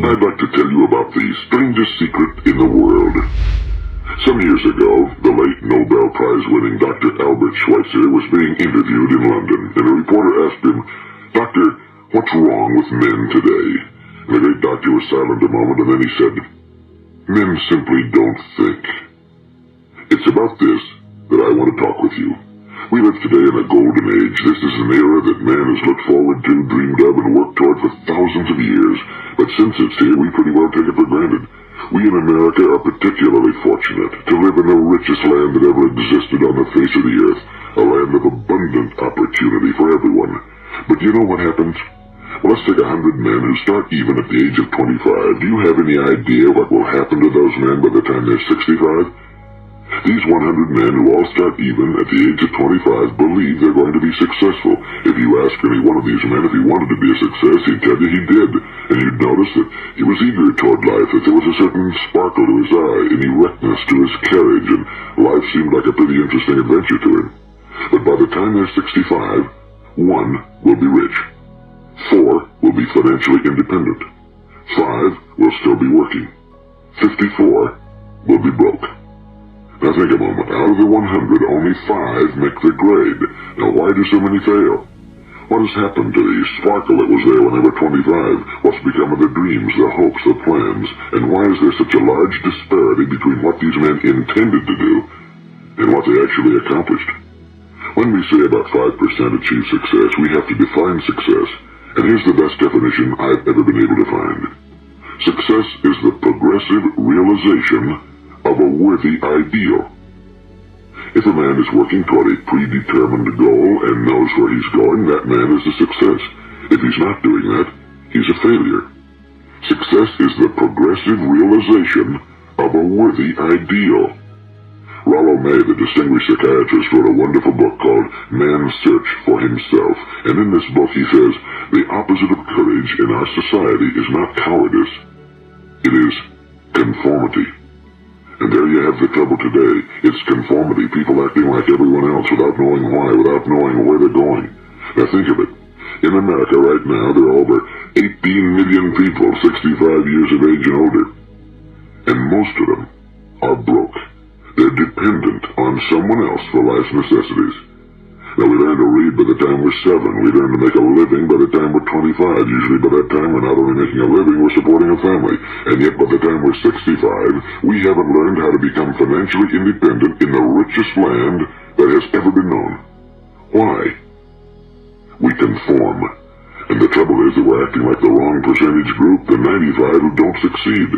I'd like to tell you about the strangest secret in the world. Some years ago, the late Nobel Prize-winning Dr. Albert Schweitzer was being interviewed in London, and a reporter asked him, "Doctor, what's wrong with men today?" And the great doctor was silent a moment, and then he said, "Men simply don't think." It's about this that I want to talk with you. We live today in a golden age. This is an era that man has looked forward to, dreamed of, and worked toward for thousands of years. But since it's here, we pretty well take it for granted. We in America are particularly fortunate to live in the richest land that ever existed on the face of the earth, a land of abundant opportunity for everyone. But you know what happens? Well, let's take 100 men who start even at the age of 25. Do you have any idea what will happen to those men by the time they're 65? These 100 men who all start even at the age of 25 believe they're going to be successful. If you ask any one of these men if he wanted to be a success, he'd tell you he did. And you'd notice that he was eager toward life, that there was a certain sparkle to his eye, an erectness to his carriage, and life seemed like a pretty interesting adventure to him. But by the time they're 65, 1 will be rich. 4 will be financially independent. 5 will still be working. 54 will be broke. Now think a moment. Out of the 100, only 5 make the grade. Now why do so many fail? What has happened to the sparkle that was there when they were 25? What's become of their dreams, their hopes, their plans? And why is there such a large disparity between what these men intended to do and what they actually accomplished? When we say about 5% achieve success, we have to define success. And here's the best definition I've ever been able to find. Success is the progressive realization of a worthy ideal. If a man is working toward a predetermined goal and knows where he's going, that man is a success. If he's not doing that, he's a failure. Success is the progressive realization of a worthy ideal. Rollo May, the distinguished psychiatrist, wrote a wonderful book called Man's Search for Himself. And in this book he says, the opposite of courage in our society is not cowardice. It is conformity. And there you have the trouble today. It's conformity, people acting like everyone else without knowing why, without knowing where they're going. Now think of it. In America right now, there are over 18 million people 65 years of age and older. And most of them are broke. They're dependent on someone else for life's necessities. Now, we learn to read by the time we're 7. We learn to make a living by the time we're 25. Usually by that time, we're not only making a living, we're supporting a family. And yet by the time we're 65, we haven't learned how to become financially independent in the richest land that has ever been known. Why? We conform. And the trouble is that we're acting like the wrong percentage group, the 95 who don't succeed.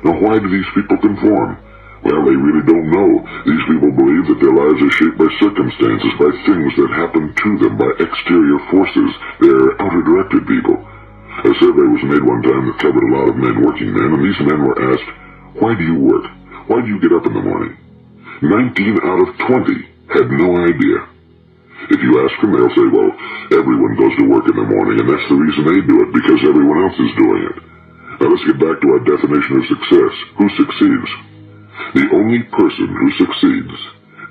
Now, why do these people conform? Well, they really don't know. These people believe that their lives are shaped by circumstances, by things that happen to them, by exterior forces. They're outer-directed people. A survey was made one time that covered a lot of men, working men, and these men were asked, "Why do you work? Why do you get up in the morning?" 19 out of 20 had no idea. If you ask them, they'll say, well, everyone goes to work in the morning, and that's the reason they do it, because everyone else is doing it. Now let's get back to our definition of success. Who succeeds? The only person who succeeds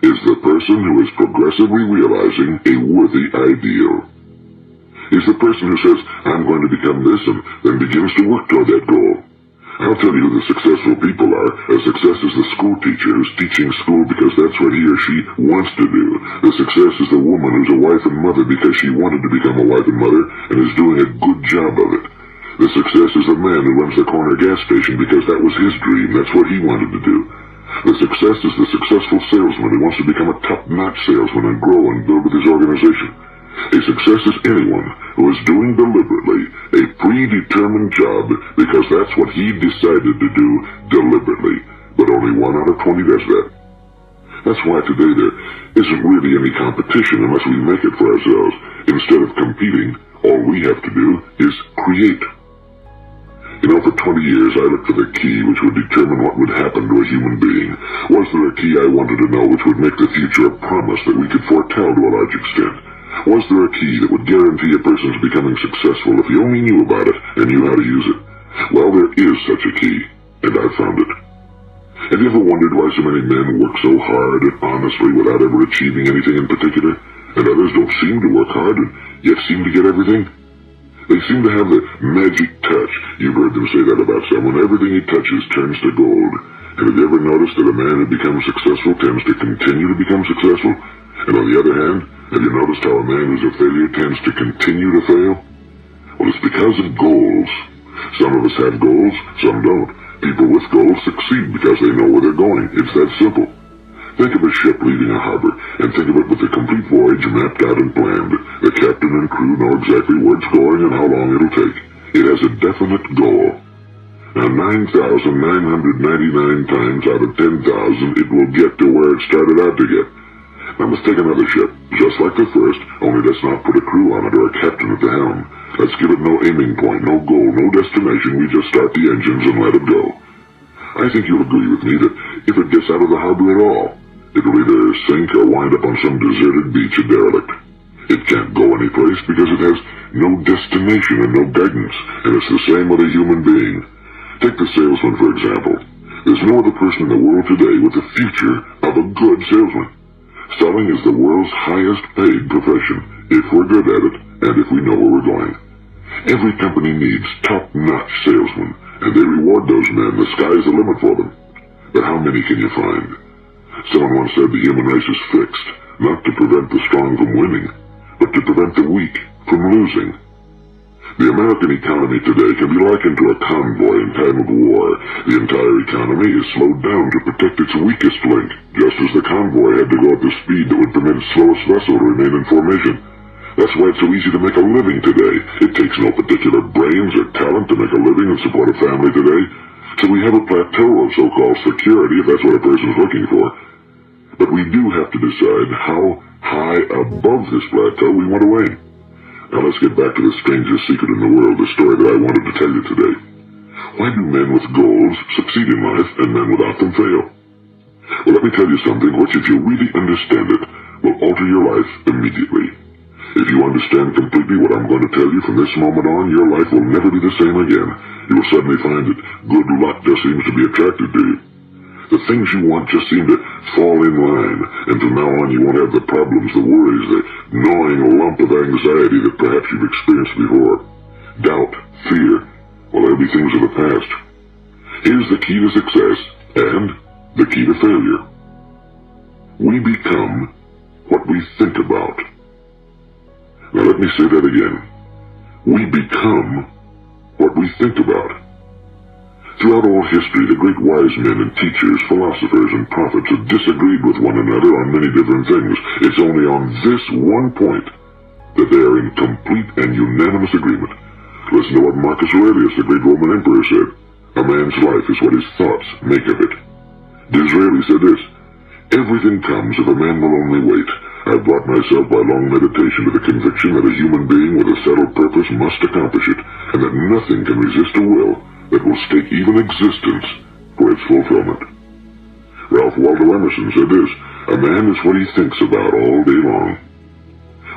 is the person who is progressively realizing a worthy ideal. He's the person who says, I'm going to become this, and then begins to work toward that goal. I'll tell you who the successful people are. A success is the school teacher who's teaching school because that's what he or she wants to do. The success is the woman who's a wife and mother because she wanted to become a wife and mother and is doing a good job of it. The success is the man who runs the corner gas station because that was his dream. That's what he wanted to do. The success is the successful salesman who wants to become a top-notch salesman and grow and build with his organization. A success is anyone who is doing deliberately a predetermined job because that's what he decided to do deliberately. But only 1 out of 20 does that. That's why today there isn't really any competition unless we make it for ourselves. Instead of competing, all we have to do is create. You know, for 20 years I looked for the key which would determine what would happen to a human being. Was there a key I wanted to know which would make the future a promise that we could foretell to a large extent? Was there a key that would guarantee a person's becoming successful if he only knew about it and knew how to use it? Well, there is such a key, and I've found it. Have you ever wondered why so many men work so hard and honestly without ever achieving anything in particular, and others don't seem to work hard and yet seem to get everything? They seem to have the magic touch. You've heard him say that about someone. Everything he touches turns to gold. And have you ever noticed that a man who becomes successful tends to continue to become successful? And on the other hand, have you noticed how a man who's a failure tends to continue to fail? Well, it's because of goals. Some of us have goals, some don't. People with goals succeed because they know where they're going. It's that simple. Think of a ship leaving a harbor, and think of it with the complete voyage mapped out and planned. The captain and crew know exactly where it's going and how long it'll take. It has a definite goal. Now, 9,999 times out of 10,000, it will get to where it started out to get. Now, let's take another ship, just like the first, only let's not put a crew on it or a captain at the helm. Let's give it no aiming point, no goal, no destination. We just start the engines and let it go. I think you'll agree with me that if it gets out of the harbor at all, it'll either sink or wind up on some deserted beach, a derelict. It can't go anyplace because it has no destination and no guidance, and it's the same with a human being. Take the salesman, for example. There's no other person in the world today with the future of a good salesman. Selling is the world's highest paid profession, if we're good at it, and if we know where we're going. Every company needs top-notch salesmen, and they reward those men. The sky's the limit for them. But how many can you find? Someone once said the human race is fixed, not to prevent the strong from winning, but to prevent the weak from losing. The American economy today can be likened to a convoy in time of war. The entire economy is slowed down to protect its weakest link, just as the convoy had to go at the speed that would permit its slowest vessel to remain in formation. That's why it's so easy to make a living today. It takes no particular brains or talent to make a living and support a family today. So we have a plateau of so-called security, if that's what a person's looking for. But we do have to decide how high above this plateau we want to aim. Now let's get back to the strangest secret in the world, the story that I wanted to tell you today. Why do men with goals succeed in life and men without them fail? Well, let me tell you something which, if you really understand it, will alter your life immediately. If you understand completely what I'm going to tell you from this moment on, your life will never be the same again. You will suddenly find that good luck just seems to be attracted to you. The things you want just seem to fall in line, and from now on you won't have the problems, the worries, the gnawing lump of anxiety that perhaps you've experienced before. Doubt, fear, well, they'll be things of the past. Here's the key to success, and the key to failure. We become what we think about. Now let me say that again. We become what we think about. Throughout all history, the great wise men and teachers, philosophers, and prophets have disagreed with one another on many different things. It's only on this one point that they are in complete and unanimous agreement. Listen to what Marcus Aurelius, the great Roman emperor, said. A man's life is what his thoughts make of it. Disraeli said this, everything comes if a man will only wait. I've brought myself by long meditation to the conviction that a human being with a settled purpose must accomplish it, and that nothing can resist a will that will stake even existence for its fulfillment. Ralph Waldo Emerson said this, a man is what he thinks about all day long.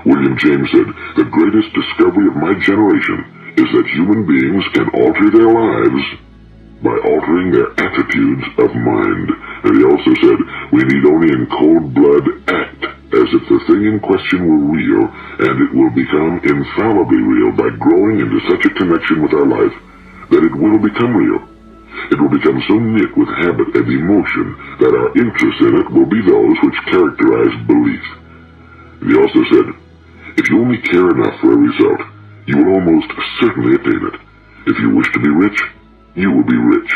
William James said, the greatest discovery of my generation is that human beings can alter their lives by altering their attitudes of mind. And he also said, we need only in cold blood act as if the thing in question were real, and it will become infallibly real by growing into such a connection with our life that it will become real. It will become so knit with habit and emotion that our interest in it will be those which characterize belief. And he also said, if you only care enough for a result, you will almost certainly attain it. If you wish to be rich, you will be rich.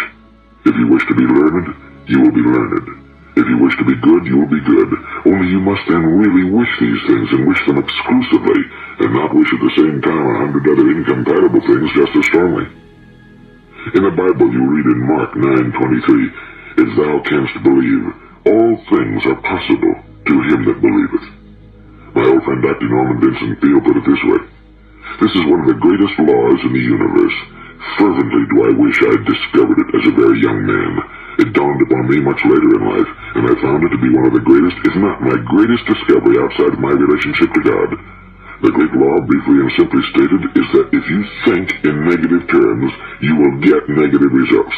If you wish to be learned, you will be learned. If you wish to be good, you will be good. Only you must then really wish these things and wish them exclusively, and not wish at the same time 100 other incompatible things just as strongly. In the Bible you read in Mark 9:23, if thou canst believe, all things are possible to him that believeth. My old friend Dr. Norman Vincent Peale put it this way, this is one of the greatest laws in the universe. Fervently do I wish I had discovered it as a very young man. It dawned upon me much later in life, and I found it to be one of the greatest, if not my greatest discovery outside of my relationship to God. The great law, briefly and simply stated, is that if you think in negative terms, you will get negative results.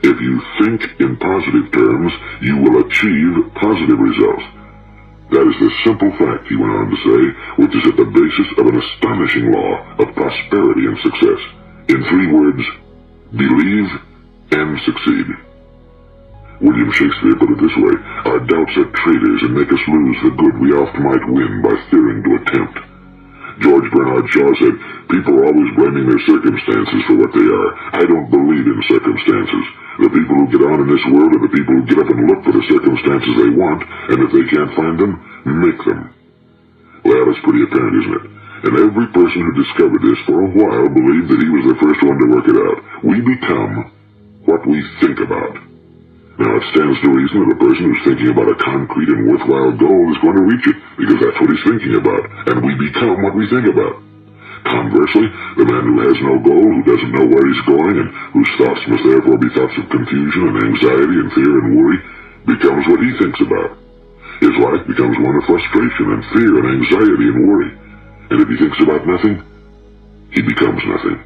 If you think in positive terms, you will achieve positive results. That is the simple fact, he went on to say, which is at the basis of an astonishing law of prosperity and success. In 3 words, believe, and succeed. William Shakespeare put it this way: our doubts are traitors and make us lose the good we oft might win by fearing to attempt. George Bernard Shaw said, people are always blaming their circumstances for what they are. I don't believe in circumstances. The people who get on in this world are the people who get up and look for the circumstances they want, and if they can't find them, make them. Well, it's pretty apparent, isn't it? And every person who discovered this for a while believed that he was the first one to work it out. We become what we think about. Now, it stands to reason that a person who's thinking about a concrete and worthwhile goal is going to reach it, because that's what he's thinking about, and we become what we think about. Conversely, the man who has no goal, who doesn't know where he's going, and whose thoughts must therefore be thoughts of confusion and anxiety and fear and worry, becomes what he thinks about. His life becomes one of frustration and fear and anxiety and worry. And if he thinks about nothing, he becomes nothing.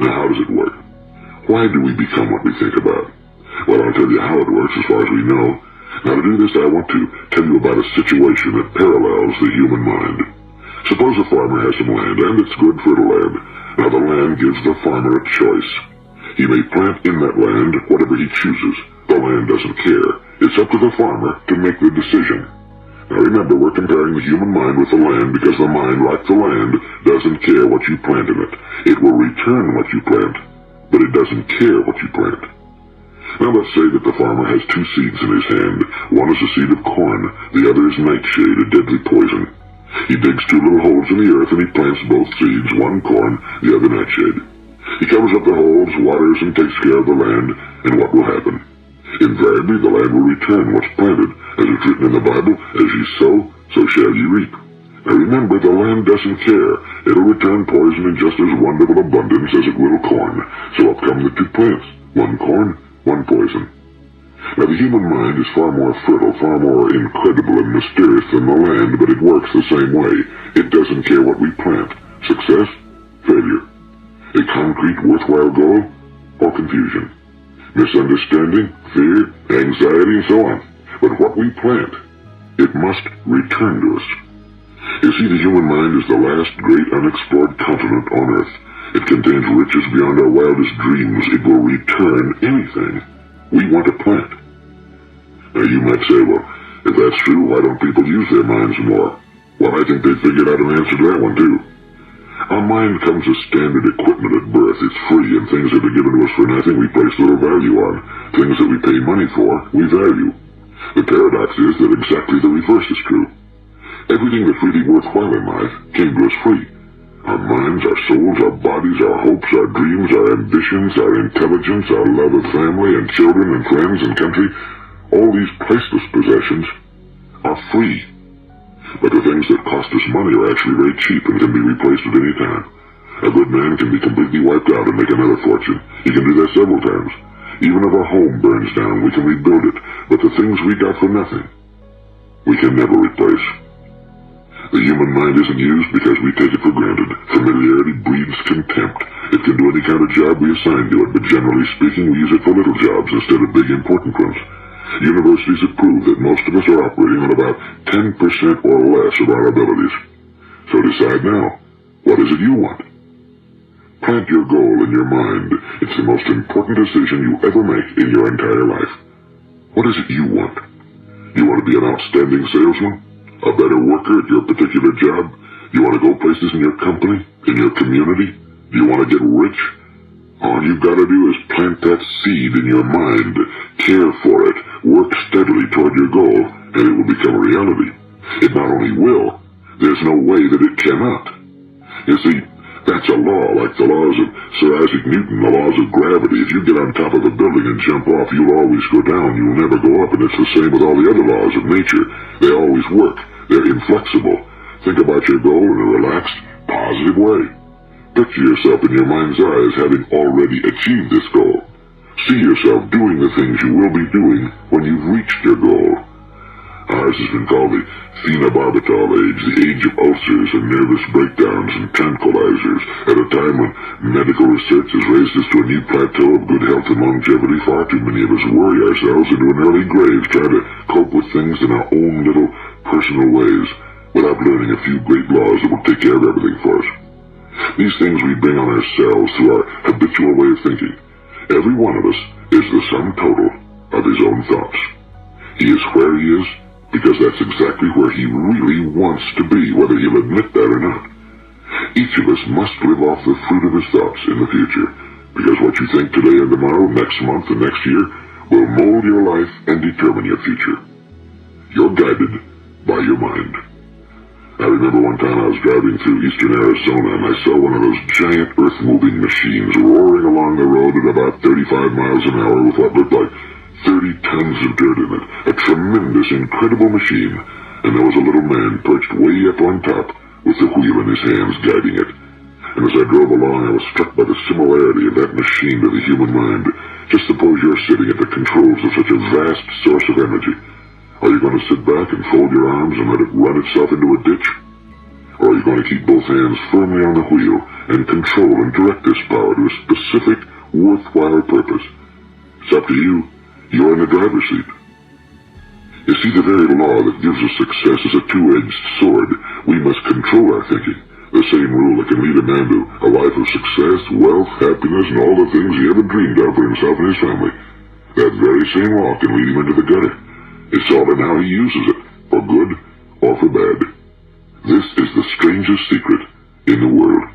Now, how does it work? Why do we become what we think about? Well, I'll tell you how it works as far as we know. Now, to do this, I want to tell you about a situation that parallels the human mind. Suppose a farmer has some land, and it's good fertile land. Now, the land gives the farmer a choice. He may plant in that land whatever he chooses. The land doesn't care. It's up to the farmer to make the decision. Now, remember, we're comparing the human mind with the land because the mind, like the land, doesn't care what you plant in it. It will return what you plant, but it doesn't care what you plant. Now let's say that the farmer has two seeds in his hand. One is a seed of corn, the other is nightshade, a deadly poison. He digs two little holes in the earth and he plants both seeds, one corn, the other nightshade. He covers up the holes, waters, and takes care of the land, and what will happen? Invariably, the land will return what's planted. As it's written in the Bible, as ye sow, so shall ye reap. Now remember, the land doesn't care. It'll return poison in just as wonderful abundance as it will corn. So up come the two plants, one corn, one poison. Now, the human mind is far more fertile, far more incredible and mysterious than the land, but it works the same way. It doesn't care what we plant. Success, failure. A concrete, worthwhile goal, or confusion. Misunderstanding, fear, anxiety, and so on. But what we plant, it must return to us. You see, the human mind is the last great unexplored continent on Earth. It contains riches beyond our wildest dreams. It will return anything we want to plant. Now, you might say, well, if that's true, why don't people use their minds more? Well, I think they figured out an answer to that one, too. Our mind comes as standard equipment at birth. It's free, and things that are given to us for nothing we place little value on. Things that we pay money for, we value. The paradox is that exactly the reverse is true. Everything that's really worthwhile in life came to us free. Our minds, our souls, our bodies, our hopes, our dreams, our ambitions, our intelligence, our love of family and children and friends and country, all these priceless possessions are free. But the things that cost us money are actually very cheap and can be replaced at any time. A good man can be completely wiped out and make another fortune. He can do that several times. Even if our home burns down, we can rebuild it. But the things we got for nothing, we can never replace. The human mind isn't used because we take it for granted. Familiarity breeds contempt. It can do any kind of job we assign to it, but generally speaking, we use it for little jobs instead of big important ones. Universities have proved that most of us are operating on about 10% or less of our abilities. So decide now, what is it you want? Plant your goal in your mind. It's the most important decision you ever make in your entire life. What is it you want? You want to be an outstanding salesman? A better worker at your particular job? You want to go places in your company? In your community? Do you want to get rich? All you've got to do is plant that seed in your mind, care for it, work steadily toward your goal, and it will become a reality. It not only will, there's no way that it cannot. You see, that's a law, like the laws of Sir Isaac Newton, the laws of gravity. If you get on top of a building and jump off, you'll always go down. You'll never go up, and it's the same with all the other laws of nature. They always work. They're inflexible. Think about your goal in a relaxed, positive way. Picture yourself in your mind's eye as having already achieved this goal. See yourself doing the things you will be doing when you've reached your goal. Ours has been called the phenobarbital age, the age of ulcers and nervous breakdowns and tranquilizers. At a time when medical research has raised us to a new plateau of good health and longevity, far too many of us worry ourselves into an early grave trying to cope with things in our own little personal ways without learning a few great laws that will take care of everything for us. These things we bring on ourselves through our habitual way of thinking. Every one of us is the sum total of his own thoughts. He is where he is because that's exactly where he really wants to be, whether he'll admit that or not. Each of us must live off the fruit of his thoughts in the future, because what you think today and tomorrow, next month and next year, will mold your life and determine your future. You're guided by your mind. I remember one time I was driving through eastern Arizona and I saw one of those giant earth-moving machines roaring along the road at about 35 miles an hour with what looked like 30 tons of dirt in it. A tremendous, incredible machine. And there was a little man perched way up on top with the wheel in his hands guiding it. And as I drove along, I was struck by the similarity of that machine to the human mind. Just suppose you're sitting at the controls of such a vast source of energy. Are you going to sit back and fold your arms and let it run itself into a ditch? Or are you going to keep both hands firmly on the wheel and control and direct this power to a specific, worthwhile purpose? It's up to you. You're in the driver's seat. You see, the very law that gives us success is a two-edged sword. We must control our thinking. The same rule that can lead a man to a life of success, wealth, happiness, and all the things he ever dreamed of for himself and his family. That very same law can lead him into the gutter. It's all in how he uses it, for good or for bad. This is the strangest secret in the world.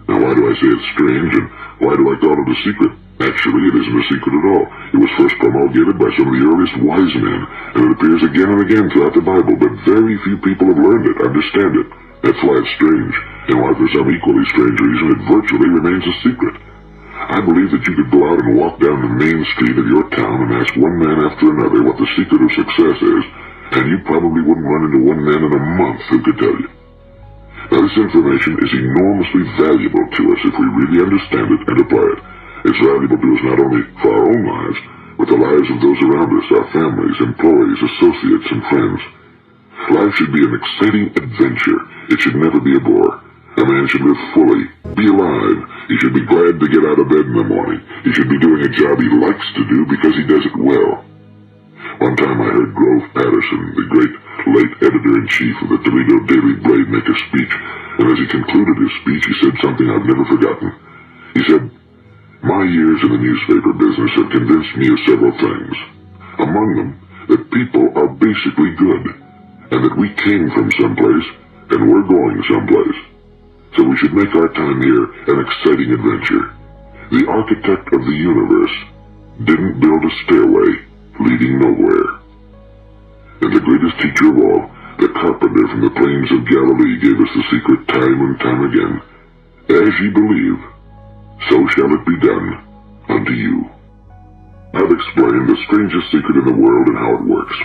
Now, why do I say it's strange, and why do I call it a secret? Actually, it isn't a secret at all. It was first promulgated by some of the earliest wise men, and it appears again and again throughout the Bible, but very few people have learned it, understand it. That's why it's strange, and why for some equally strange reason it virtually remains a secret. I believe that you could go out and walk down the main street of your town and ask one man after another what the secret of success is, and you probably wouldn't run into one man in a month who could tell you. Now, this information is enormously valuable to us if we really understand it and apply it. It's valuable to us not only for our own lives, but the lives of those around us, our families, employees, associates, and friends. Life should be an exciting adventure. It should never be a bore. A man should live fully, be alive. He should be glad to get out of bed in the morning. He should be doing a job he likes to do because he does it well. One time I heard Grove Patterson, the great late editor-in-chief of the Toledo Daily Blade, make a speech, and as he concluded his speech, he said something I've never forgotten. He said, "My years in the newspaper business have convinced me of several things. Among them, that people are basically good, and that we came from someplace, and we're going someplace. So we should make our time here an exciting adventure. The architect of the universe didn't build a stairway leading nowhere." And the greatest teacher of all, the carpenter from the plains of Galilee, gave us the secret time and time again. As ye believe, so shall it be done unto you. I've explained the strangest secret in the world and how it works.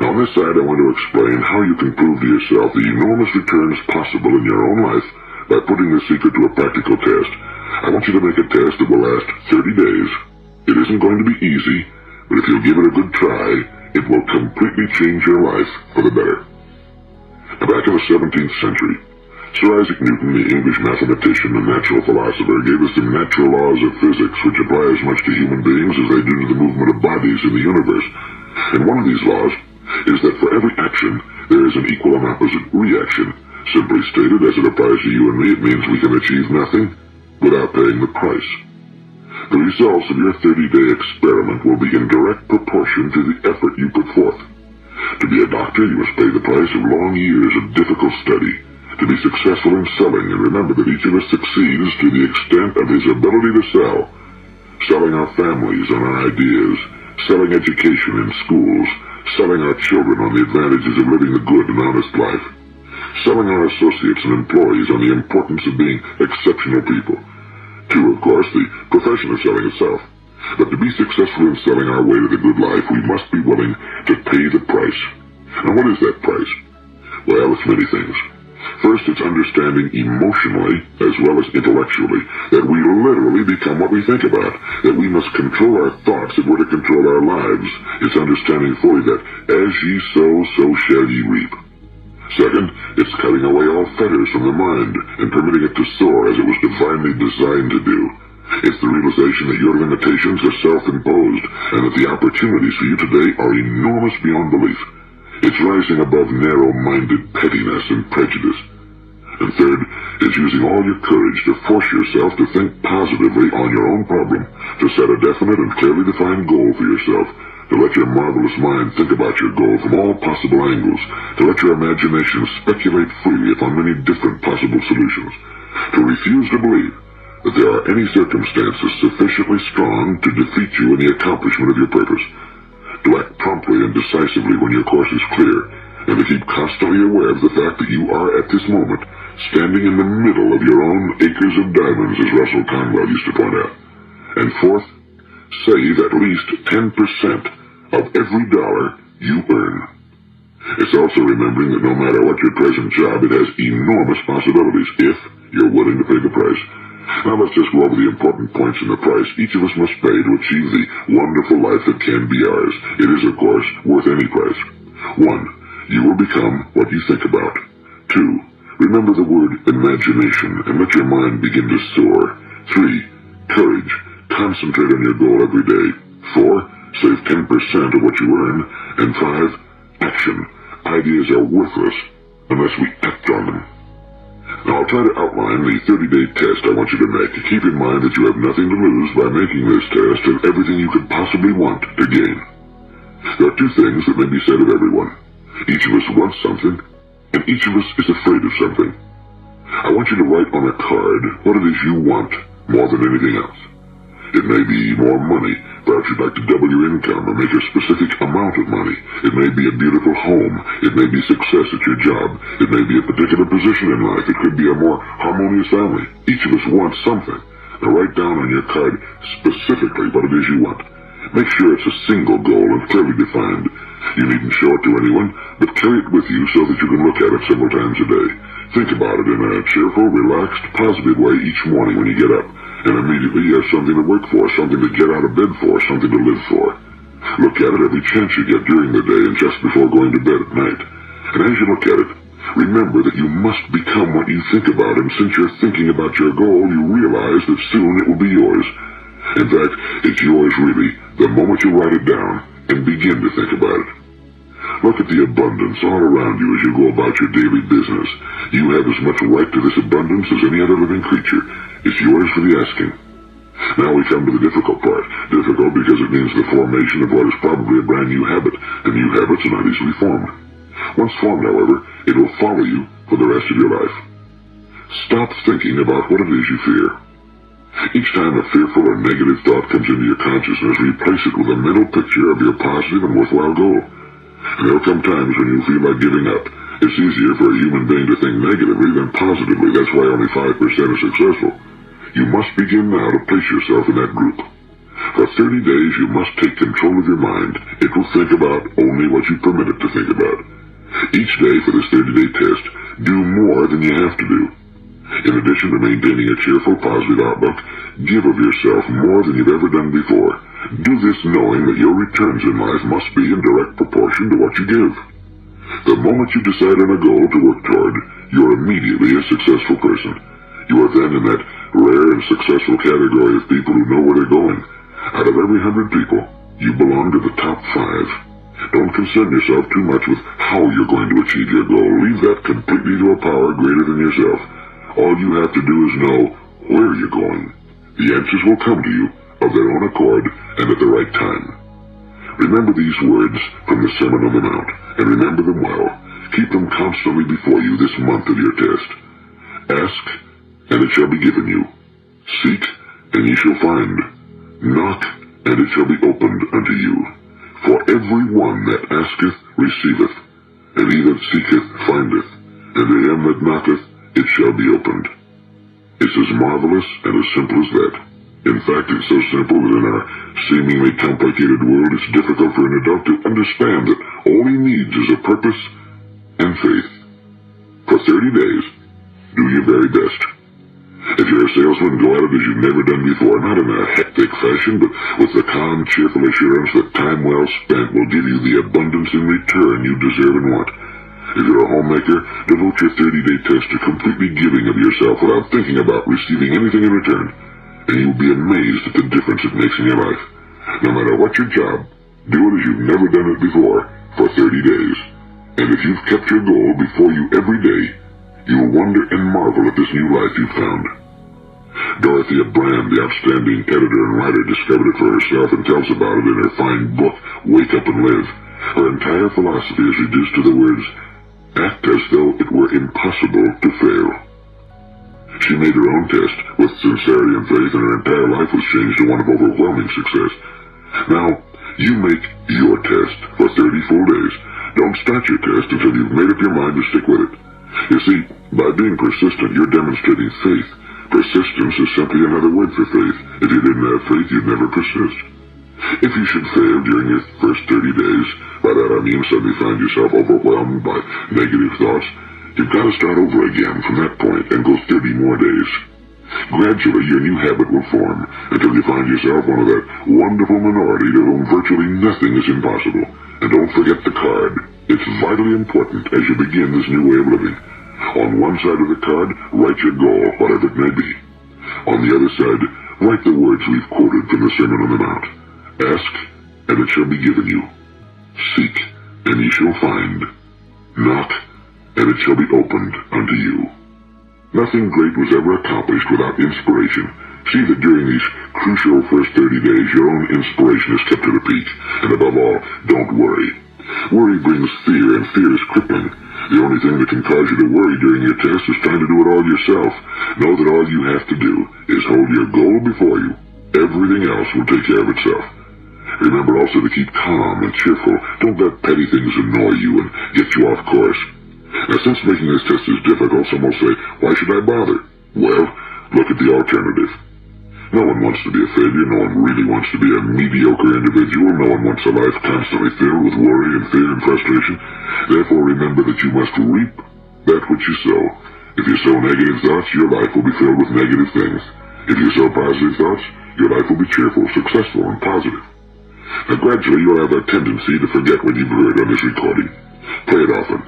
Now on this side I want to explain how you can prove to yourself the enormous returns possible in your own life by putting this secret to a practical test. I want you to make a test that will last 30 days. It isn't going to be easy, but if you'll give it a good try, it will completely change your life for the better. Now, back in the 17th century, Sir Isaac Newton, the English mathematician and natural philosopher, gave us some natural laws of physics which apply as much to human beings as they do to the movement of bodies in the universe. And one of these laws is that for every action, there is an equal and opposite reaction. Simply stated, as it applies to you and me, it means we can achieve nothing without paying the price. The results of your 30-day experiment will be in direct proportion to the effort you put forth. To be a doctor, you must pay the price of long years of difficult study. To be successful in selling, and remember that each of us succeeds to the extent of his ability to sell. Selling our families on our ideas, selling education in schools, selling our children on the advantages of living a good and honest life, selling our associates and employees on the importance of being exceptional people. Two, of course, the profession of selling itself. But to be successful in selling our way to the good life, we must be willing to pay the price. Now, what is that price? Well, it's many things. First, it's understanding emotionally as well as intellectually that we literally become what we think about, that we must control our thoughts if we're to control our lives. It's understanding fully that as ye sow, so shall ye reap. Second, it's cutting away all fetters from the mind and permitting it to soar as it was divinely designed to do. It's the realization that your limitations are self-imposed and that the opportunities for you today are enormous beyond belief. It's rising above narrow-minded pettiness and prejudice. And third, is using all your courage to force yourself to think positively on your own problem, to set a definite and clearly defined goal for yourself, to let your marvelous mind think about your goal from all possible angles, to let your imagination speculate freely upon many different possible solutions, to refuse to believe that there are any circumstances sufficiently strong to defeat you in the accomplishment of your purpose, to act promptly and decisively when your course is clear, and to keep constantly aware of the fact that you are at this moment standing in the middle of your own acres of diamonds, as Russell Conwell used to point out. And fourth, save at least 10% of every dollar you earn. It's also remembering that no matter what your present job, it has enormous possibilities if you're willing to pay the price. Now let's just go over the important points in the price each of us must pay to achieve the wonderful life that can be ours. It is, of course, worth any price. 1. You will become what you think about. 2. Remember the word imagination and let your mind begin to soar. 3. Courage. Concentrate on your goal every day. 4. Save 10% of what you earn. And 5. Action. Ideas are worthless unless we act on them. Now I'll try to outline the 30-day test I want you to make. Keep in mind that you have nothing to lose by making this test and everything you could possibly want to gain. There are two things that may be said of everyone. Each of us wants something, and each of us is afraid of something. I want you to write on a card what it is you want more than anything else. It may be more money. Perhaps you'd like to double your income or make a specific amount of money. It may be a beautiful home. It may be success at your job. It may be a particular position in life. It could be a more harmonious family. Each of us wants something. Now write down on your card specifically what it is you want. Make sure it's a single goal and clearly defined. You needn't show it to anyone, but carry it with you so that you can look at it several times a day. Think about it in a cheerful, relaxed, positive way each morning when you get up, and immediately you have something to work for, something to get out of bed for, something to live for. Look at it every chance you get during the day and just before going to bed at night. And as you look at it, remember that you must become what you think about, and since you're thinking about your goal, you realize that soon it will be yours. In fact, it's yours really the moment you write it down and begin to think about it. Look at the abundance all around you as you go about your daily business. You have as much right to this abundance as any other living creature. It's yours for the asking. Now we come to the difficult part. Difficult because it means the formation of what is probably a brand new habit, and new habits are not easily formed. Once formed, however, it will follow you for the rest of your life. Stop thinking about what it is you fear. Each time a fearful or negative thought comes into your consciousness, replace it with a mental picture of your positive and worthwhile goal. And there'll come times when you feel like giving up. It's easier for a human being to think negatively than positively. That's why only 5% are successful. You must begin now to place yourself in that group. For 30 days, you must take control of your mind. It will think about only what you permit it to think about. Each day for this 30-day test, do more than you have to do. In addition to maintaining a cheerful, positive outlook, give of yourself more than you've ever done before. Do this knowing that your returns in life must be in direct proportion to what you give. The moment you decide on a goal to work toward, you're immediately a successful person. You are then in that rare and successful category of people who know where they're going. Out of every 100 people, you belong to the top 5. Don't concern yourself too much with how you're going to achieve your goal. Leave that completely to a power greater than yourself. All you have to do is know where you're going. The answers will come to you of their own accord and at the right time. Remember these words from the Sermon on the Mount, and remember them well. Keep them constantly before you this month of your test. Ask, and it shall be given you. Seek, and ye shall find. Knock, and it shall be opened unto you. For every one that asketh receiveth, and he that seeketh findeth, and to him that knocketh it shall be opened. It's as marvelous and as simple as that. In fact, it's so simple that in our seemingly complicated world, it's difficult for an adult to understand that all he needs is a purpose and faith. For 30 days, do your very best. If you're a salesman, go at it as you've never done before, not in a hectic fashion, but with the calm, cheerful assurance that time well spent will give you the abundance in return you deserve and want. If you're a homemaker, devote your 30-day test to completely giving of yourself without thinking about receiving anything in return, and you'll be amazed at the difference it makes in your life. No matter what your job, do it as you've never done it before for 30 days. And if you've kept your goal before you every day, You'll wonder and marvel at this new life you've found. Dorothea Brand, the outstanding editor and writer, discovered it for herself and tells about it in her fine book, Wake Up and Live. Her entire philosophy is reduced to the words, act as though it were impossible to fail. She made her own test with sincerity and faith, and her entire life was changed to one of overwhelming success. Now, you make your test for 30 full days. Don't start your test until you've made up your mind to stick with it. You see, by being persistent, you're demonstrating faith. Persistence is simply another word for faith. If you didn't have faith, you'd never persist. If you should fail during your first 30 days, by that I mean suddenly find yourself overwhelmed by negative thoughts, you've got to start over again from that point and go 30 more days. Gradually, your new habit will form until you find yourself one of that wonderful minority to whom virtually nothing is impossible. And don't forget the card. It's vitally important as you begin this new way of living. On one side of the card, write your goal, whatever it may be. On the other side, write the words we've quoted from the Sermon on the Mount. Ask, and it shall be given you. Seek, and ye shall find. Knock, and it shall be opened unto you. Nothing great was ever accomplished without inspiration. See that during these crucial first 30 days, your own inspiration is kept at a peak. And above all, don't worry. Worry brings fear, and fear is crippling. The only thing that can cause you to worry during your test is trying to do it all yourself. Know that all you have to do is hold your goal before you. Everything else will take care of itself. Remember also to keep calm and cheerful. Don't let petty things annoy you and get you off course. Now, since making this test is difficult, some will say, why should I bother? Well, look at the alternative. No one wants to be a failure. No one really wants to be a mediocre individual. No one wants a life constantly filled with worry and fear and frustration. Therefore, remember that you must reap that which you sow. If you sow negative thoughts, your life will be filled with negative things. If you sow positive thoughts, your life will be cheerful, successful, and positive. Now, gradually, you'll have a tendency to forget what you've heard on this recording. Play it often.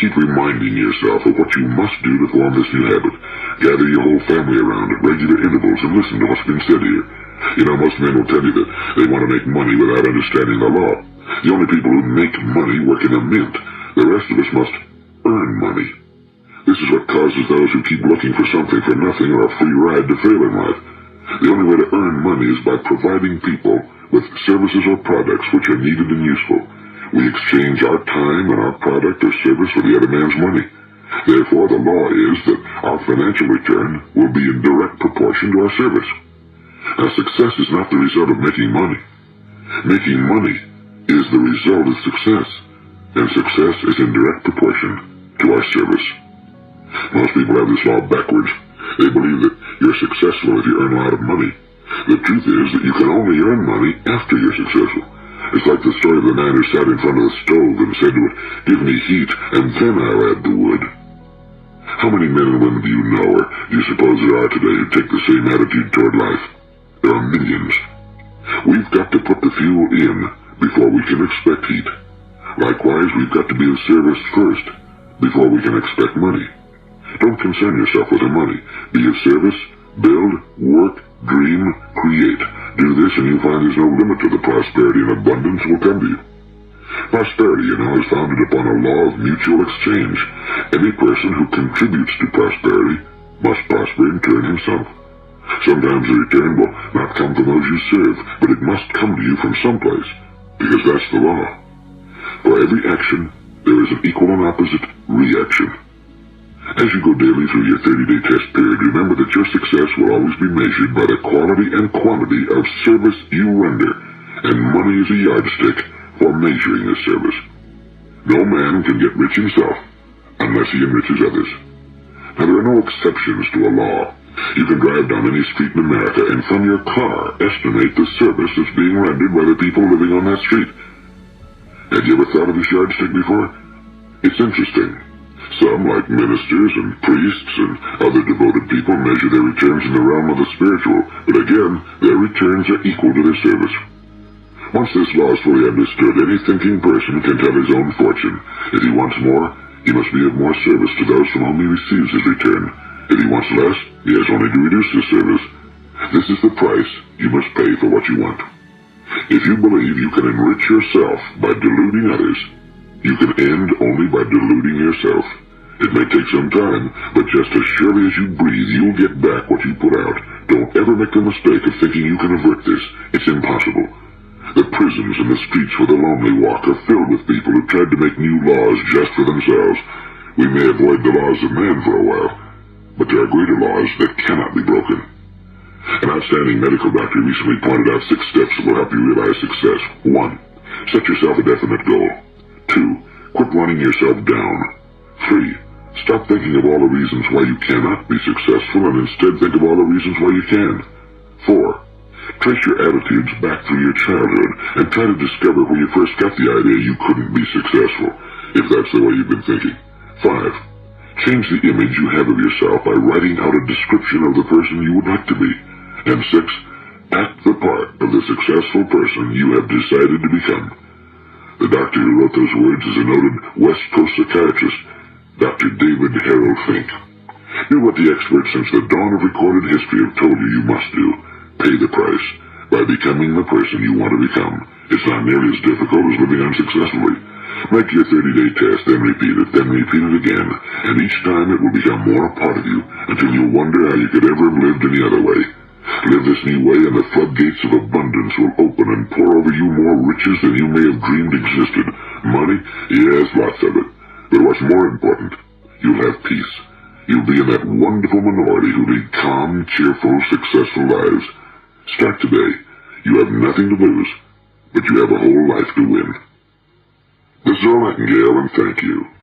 Keep reminding yourself of what you must do to form this new habit. Gather your whole family around at regular intervals and listen to what's been said here. You know, most men will tell you that they want to make money without understanding the law. The only people who make money work in a mint. The rest of us must earn money. This is what causes those who keep looking for something for nothing or a free ride to fail in life. The only way to earn money is by providing people with services or products which are needed and useful. We exchange our time and our product or service for the other man's money. Therefore, the law is that our financial return will be in direct proportion to our service. Now, success is not the result of making money. Making money is the result of success, and success is in direct proportion to our service. Most people have this law backwards. They believe that you're successful if you earn a lot of money. The truth is that you can only earn money after you're successful. It's like the story of the man who sat in front of the stove and said to it, give me heat, and then I'll add the wood. How many men and women do you know, or do you suppose there are today, who take the same attitude toward life? There are millions. We've got to put the fuel in before we can expect heat. Likewise, we've got to be of service first before we can expect money. Don't concern yourself with the money. Be of service, build, work, dream, create. Do this and you'll find there's no limit to the prosperity and abundance will come to you. Prosperity, you know, is founded upon a law of mutual exchange. Any person who contributes to prosperity must prosper in turn himself. Sometimes the return will not come from those you serve, but it must come to you from someplace, because that's the law. For every action, there is an equal and opposite reaction. As you go daily through your 30-day test period, remember that your success will always be measured by the quality and quantity of service you render, and money is a yardstick for measuring this service. No man can get rich himself unless he enriches others. Now, there are no exceptions to a law. You can drive down any street in America and from your car estimate the service that's being rendered by the people living on that street. Have you ever thought of this yardstick before? It's interesting. Some, like ministers and priests and other devoted people, measure their returns in the realm of the spiritual, but again, their returns are equal to their service. Once this law is fully understood, any thinking person can tell his own fortune. If he wants more, he must be of more service to those from whom he receives his return. If he wants less, he has only to reduce his service. This is the price you must pay for what you want. If you believe you can enrich yourself by deluding others, you can end only by deluding yourself. It may take some time, but just as surely as you breathe, you'll get back what you put out. Don't ever make the mistake of thinking you can avert this. It's impossible. The prisons and the streets where the lonely walk are filled with people who tried to make new laws just for themselves. We may avoid the laws of man for a while, but there are greater laws that cannot be broken. An outstanding medical doctor recently pointed out 6 steps that will help you realize success. 1. Set yourself a definite goal. 2. Quit running yourself down. 3. Stop thinking of all the reasons why you cannot be successful and instead think of all the reasons why you can. 4. Trace your attitudes back through your childhood and try to discover where you first got the idea you couldn't be successful, if that's the way you've been thinking. 5. Change the image you have of yourself by writing out a description of the person you would like to be. And 6. Act the part of the successful person you have decided to become. The doctor who wrote those words is a noted West Coast psychiatrist, Dr. David Harold Fink. Do what the experts since the dawn of recorded history have told you must do. Pay the price by becoming the person you want to become. It's not nearly as difficult as living unsuccessfully. Make your 30-day test, then repeat it again, and each time it will become more a part of you until you wonder how you could ever have lived any other way. Live this new way and the floodgates of abundance will open and pour over you more riches than you may have dreamed existed. Money? Yes, lots of it. But what's more important, you'll have peace. You'll be in that wonderful minority who lead calm, cheerful, successful lives. Start today. You have nothing to lose, but you have a whole life to win. This is Earl Nightingale, and thank you.